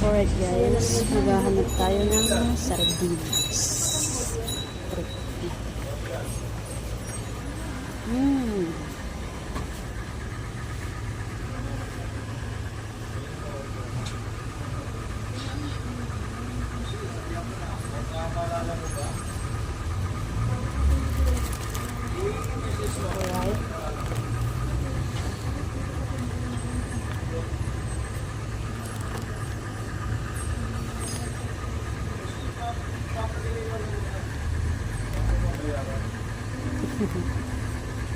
Alright guys, maghahanap tayo ng sardinas. Alright.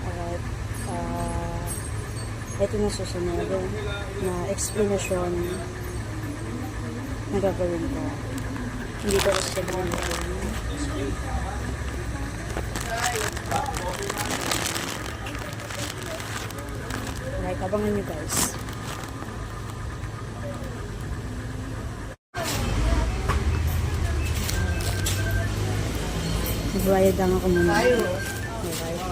Alright. Ito na susunod na explanation na gagawin ko. Hindi ko rin gagawin. Alright, abangan nyo guys. Nagbayad lang ako muna. Alright.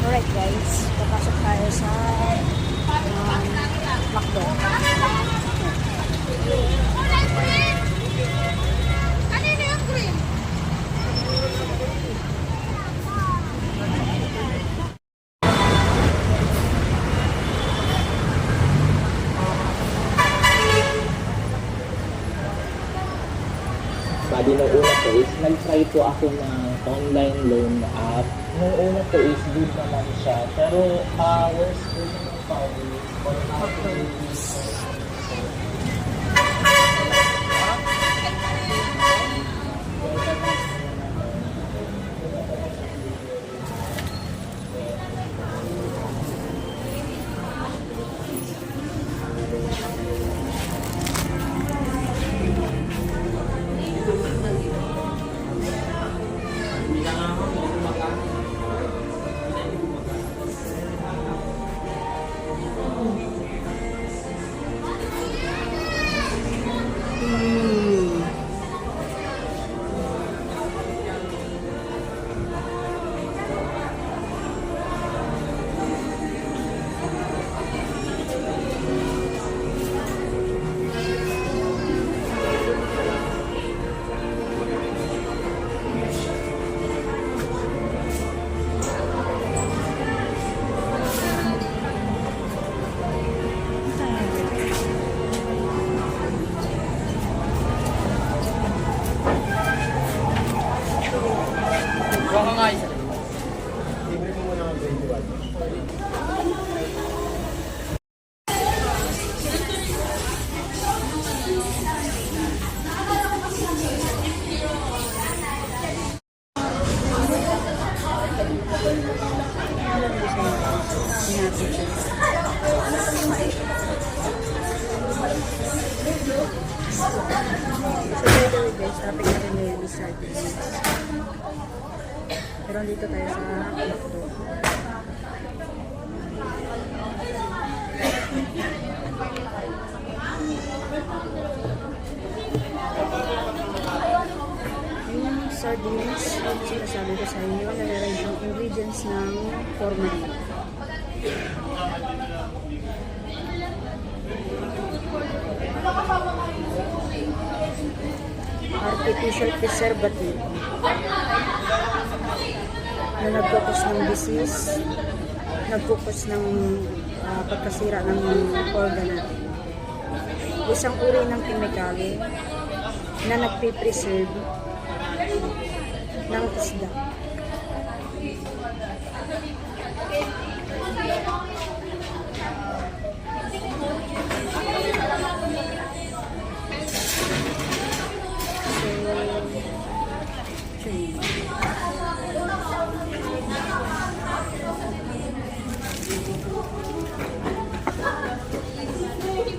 Alright guys, papasok tayo sa McDo. Kanina yung cream? Bali, nung una po is nag-try po ako ng online loan app. Nung una po is good naman siya. Pero, worst po yung found is for Topic na rin yung sardines. Pero dito tayo sa McDo. Yung sardines, sinasabi ko sa inyo, nalaray yung ingredients ng formalin. Artificial preservative na nagkukos ng disease, nagkukos ng pagkasira ng organ natin. Isang uri ng kemikali na nagpipreserve ng isda.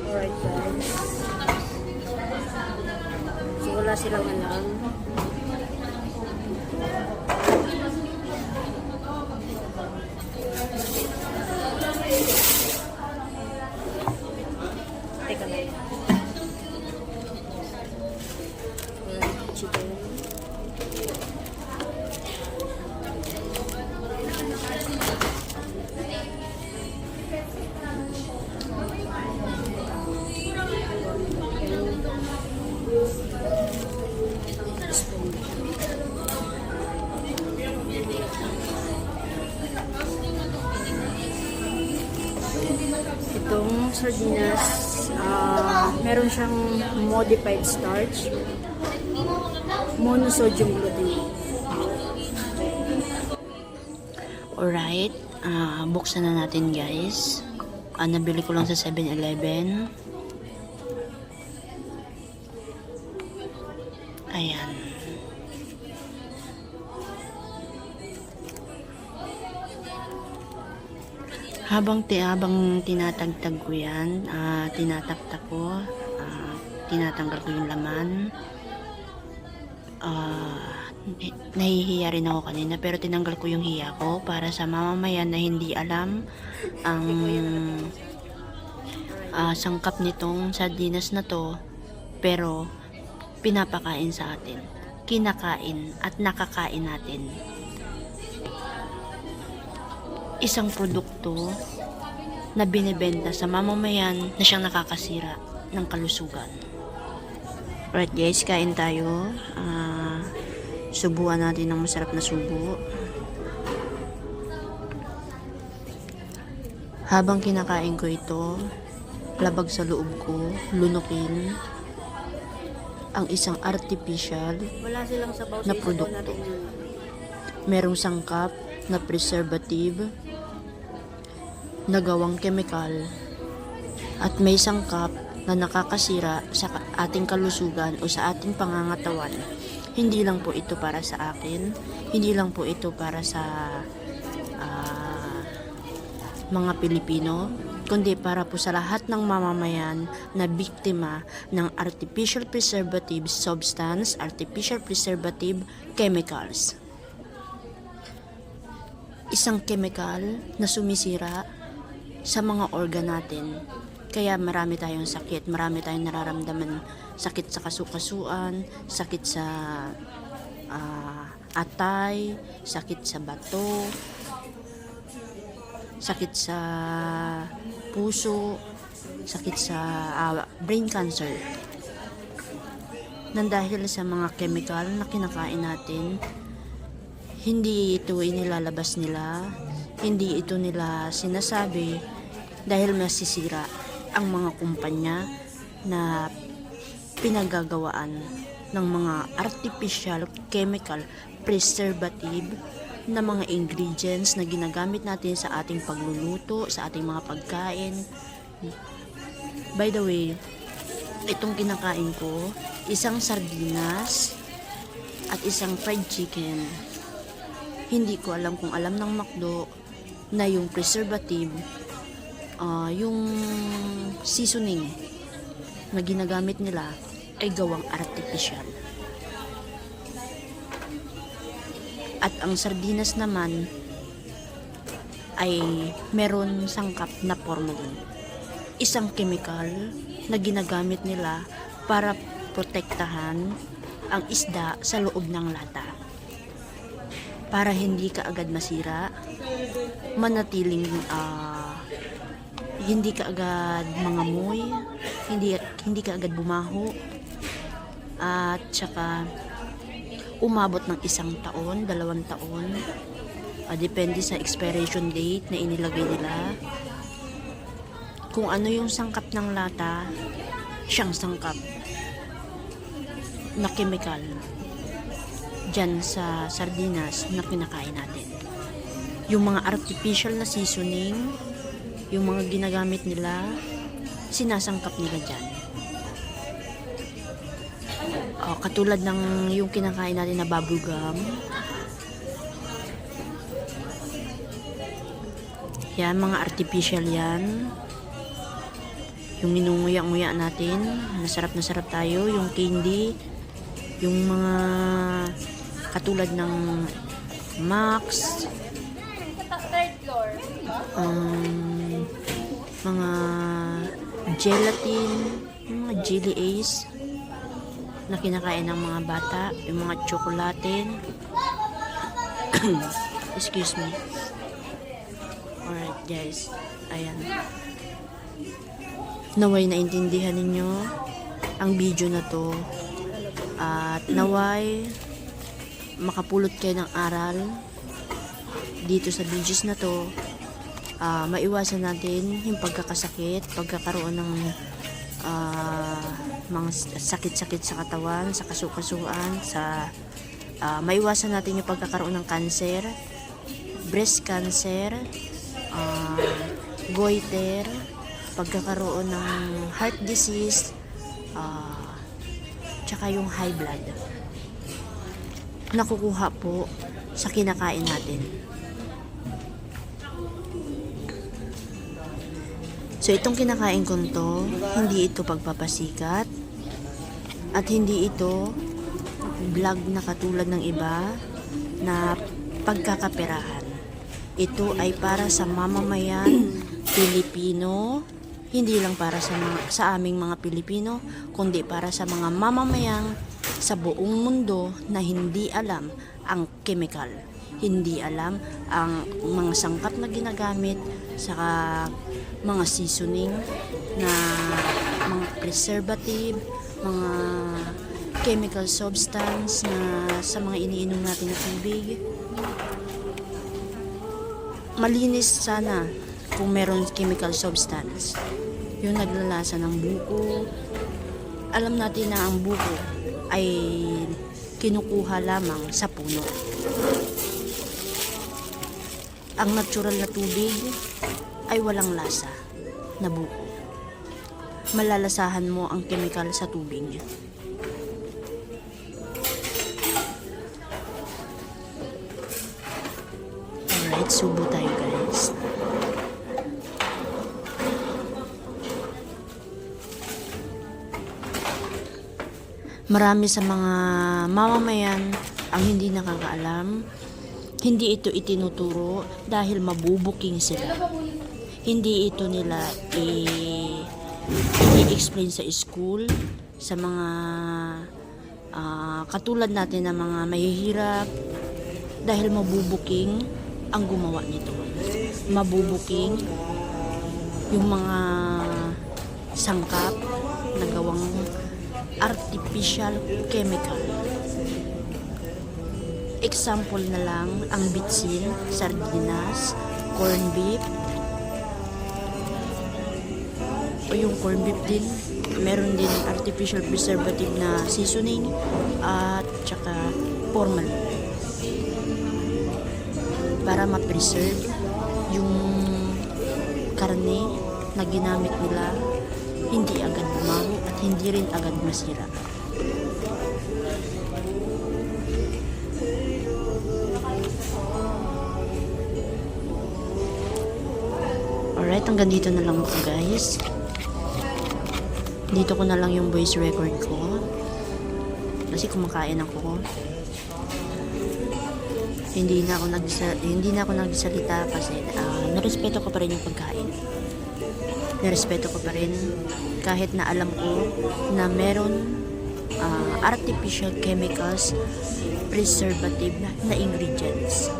Alright guys. wala silang alam. Teka lang. Chicken. Itong sardinas, meron siyang modified starch, monosodium glutamate. Alright, buksan na natin guys. Nabili ko lang sa 7-Eleven. Ayan. Habang tinatagtag ko yan, tinataktak ko, tinatanggal ko yung laman. Nahihiya rin ako kanina pero tinanggal ko yung hiya ko para sa mamamayan na hindi alam ang sangkap nitong sardinas na to, pero pinapakain sa atin, kinakain at nakakain natin. Isang produkto na binibenta sa mamamayan na siyang nakakasira ng kalusugan. Alright guys, kain tayo. Subuan natin ng masarap na subo. Habang kinakain ko ito, labag sa loob ko, lunukin ang isang artificial Wala silang sabaw na sa produkto. natin. Merong sangkap na preservative na gawang chemical at may sangkap na nakakasira sa ating kalusugan o sa ating pangangatawan. Hindi lang po ito para sa akin, hindi lang po ito para sa mga Pilipino, kundi para po sa lahat ng mamamayan na biktima ng artificial preservative substance, artificial preservative chemicals. Isang chemical na sumisira sa mga organ natin. Kaya marami tayong sakit, marami tayong nararamdaman, sakit sa kasukasuan, sakit sa atay, sakit sa bato, sakit sa puso, sakit sa brain cancer. Nang dahil sa mga chemical na kinakain natin, hindi ito inilalabas nila, hindi ito nila sinasabi dahil masisira ang mga kumpanya na pinagagawaan ng mga artificial chemical preservative na mga ingredients na ginagamit natin sa ating pagluluto, sa ating mga pagkain. By the way, itong kinakain ko, isang sardinas at isang fried chicken. Hindi ko alam kung alam ng McDo na yung preservative, yung seasoning na ginagamit nila ay gawang artificial. At ang sardinas naman ay meron sangkap na formalin. Isang chemical na ginagamit nila para protektahan ang isda sa loob ng lata. Para hindi ka agad masira, manatiling hindi ka agad mangamoy, hindi ka agad bumaho, at saka umabot ng 1 taon, 2 taon, depende sa expiration date na inilagay nila. Kung ano yung sangkap ng lata, siyang sangkap na chemical dyan sa sardinas na kinakain natin. Yung mga artificial na seasoning, yung mga ginagamit nila, sinasangkap nila dyan. Katulad ng yung kinakain natin na bubblegum. Yan, mga artificial yan. Yung inunguya-nguya natin, nasarap tayo. Yung candy, Yung mga katulad ng Max, Third floor. mga gelatin, yung mga jelly ace na kinakain ng mga bata, yung mga tsokolatin. Excuse me. Alright guys, ayan. Naway naintindihan ninyo ang video na to at naway makapulot kayo ng aral dito sa videos na to. Maiwasan natin yung pagkakasakit, pagkakaroon ng mga sakit-sakit sa katawan, sa kasukasuan, maiwasan natin yung pagkakaroon ng cancer, breast cancer, goiter, pagkakaroon ng heart disease, tsaka yung high blood. Nakukuha po sa kinakain natin. So itong kinakain ko to, hindi ito pagpapasikat at hindi ito vlog na katulad ng iba na pagkakaperahan. Ito ay para sa mamamayan Pilipino, hindi lang para sa aming mga Pilipino, kundi para sa mga mamamayang sa buong mundo na hindi alam ang chemical, hindi alam ang mga sangkap na ginagamit sa mga seasoning na mga preservative, mga chemical substance na sa mga iniinom natin na tubig. Malinis sana kung meron chemical substance. Yung naglalasa ng buko. Alam natin na ang buko ay kinukuha lamang sa puno. Ang natural na tubig ay walang lasa na buko. Malalasahan mo ang chemical sa tubig. Alright, subo tayo guys. Marami sa mga mamamayan ang hindi nakakaalam. Hindi ito itinuturo dahil mabubuking sila. Hindi ito nila i-explain sa school, sa mga katulad natin na mga mahihirap, dahil mabubuking ang gumawa nito. Mabubuking yung mga sangkap na gawang artificial chemical. Example na lang ang bitsin, sardinas, corn beef. O yung corn beef din, meron din artificial preservative na seasoning at saka formalin para ma-preserve yung karne na ginamit nila, hindi agad bumaho at hindi rin agad masira. Alright, hanggang dito na lang po guys. Dito ko na lang yung voice record ko kasi kumakain ako. Hindi na ako nagsalita kasi narespeto ko pa rin yung pagkain. Narespeto ko pa rin kahit na alam ko na meron artificial chemicals, preservative na ingredients.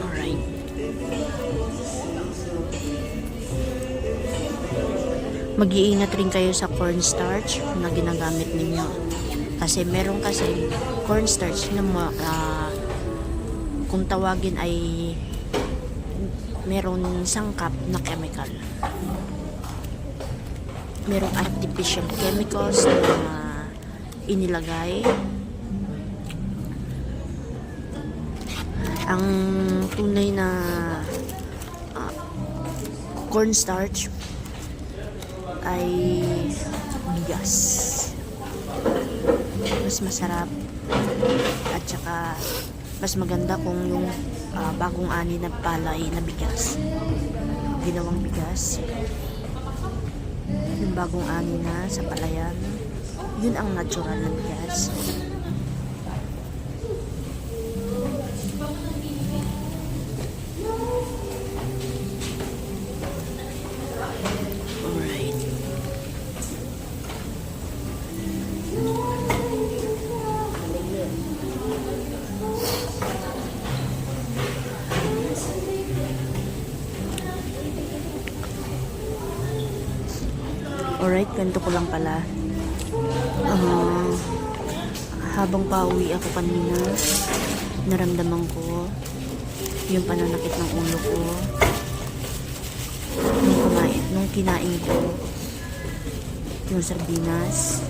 Alright. Mag-iingat rin kayo sa cornstarch na ginagamit ninyo. Kasi meron kasi cornstarch na kung tawagin ay meron sangkap na chemical. Merong artificial chemicals na inilagay. Ang tunay na cornstarch ay bigas. Mas masarap at saka mas maganda kung yung bagong ani na palay na bigas. ginawang bigas. Yung bagong ani na sa palayan, yun ang natural na bigas. Alright. Alright, ganito ko lang pala. Habang pauwi ako kanina, naramdaman ko yung pananakit ng ulo ko nung kinain ko yung sardinas.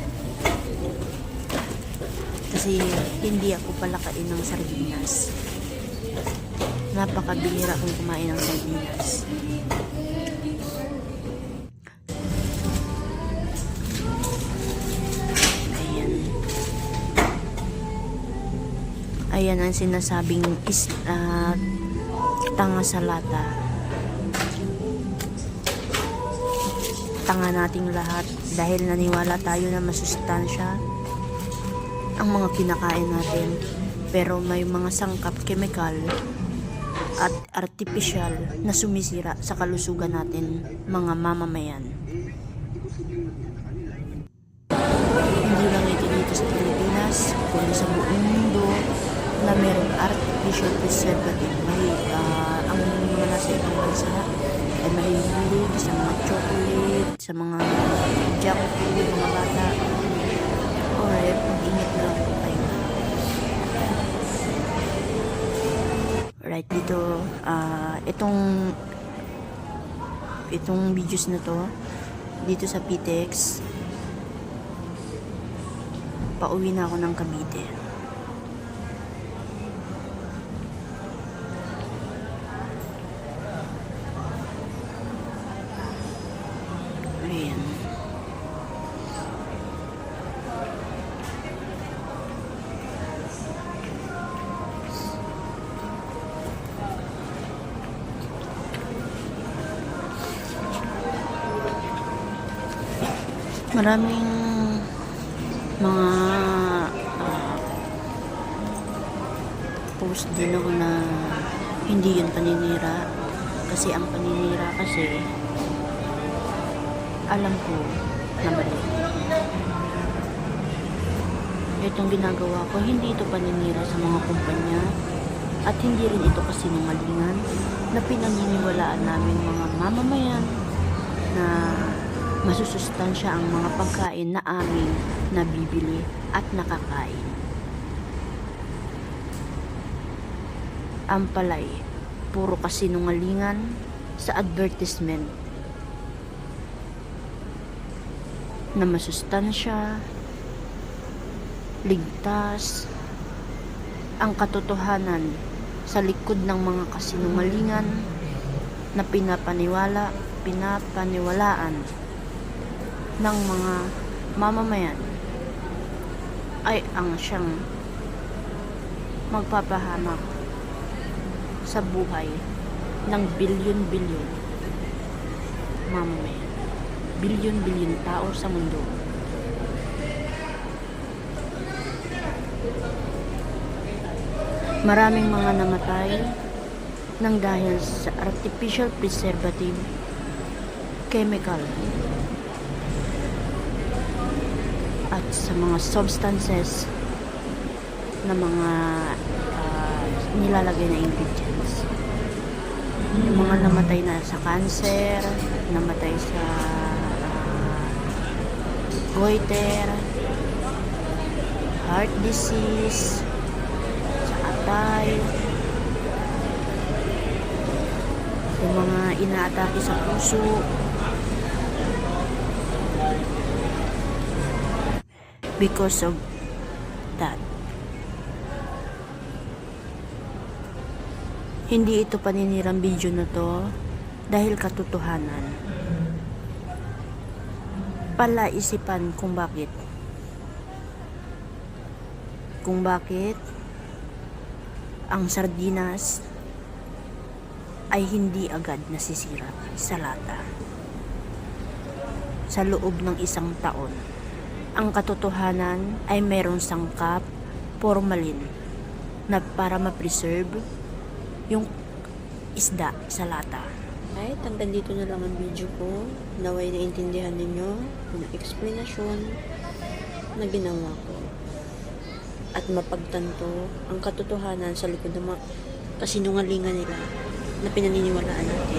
Kasi hindi ako palakain ng sardinas. Napakabihira kong kumain ng sardinas. Ayan ang sinasabing tanga sa lata. Tanga nating lahat dahil naniwala tayo na masustansya ang mga kinakain natin. Pero may mga sangkap chemical at artificial na sumisira sa kalusugan natin, mga mamamayan. Hindi lang ito dito sa Pilipinas, kundi sa buong mundo na mayroong artificial preservative. Ang mga nasa ibang bansa ay mahihilig sa mga chocolate, sa mga junk food, mga bata. Alright, mag-ingat na lang po kayo. Alright, dito, itong videos na to, dito sa PTEX, pauwi na ako ng Cavite. Ayan. Maraming mga post din ako na hindi yun paninira, kasi ang paninira kasi alam ko na mali. Itong ginagawa ko, hindi ito paninira sa mga kumpanya at hindi rin ito kasinungalingan na pinaniniwalaan namin mga mamamayan na masusustansya ang mga pagkain na aming nabibili at nakakain. Ang palay, puro kasinungalingan sa advertisement na masustansya, ligtas. Ang katotohanan sa likod ng mga kasinungalingan na pinapaniwalaan ng mga mamamayan ay ang siyang magpapahamak sa buhay ng bilyon-bilyon mamamayan, bilyon-bilyon tao sa mundo. Maraming mga namatay nang dahil sa artificial preservative, chemical, at sa mga substances na mga nilalagay na ingredients. Yung mga namatay na sa cancer, namatay sa goiter, heart disease, sa atay, yung mga inaatake sa puso. Because of that, hindi ito paninirang video na to dahil katotohanan. Palaisipan kung bakit ang sardinas ay hindi agad nasisira sa lata. Sa loob ng isang taon, ang katotohanan ay mayroong sangkap formalin na para ma-preserve yung isda sa lata. Ay, hanggang dito na lang ang video ko. Naway naintindihan ninyo yung explanation na ginawa ko. At mapagtanto ang katotohanan sa likod ng mga kasinungalingan nila na pinaniniwalaan natin.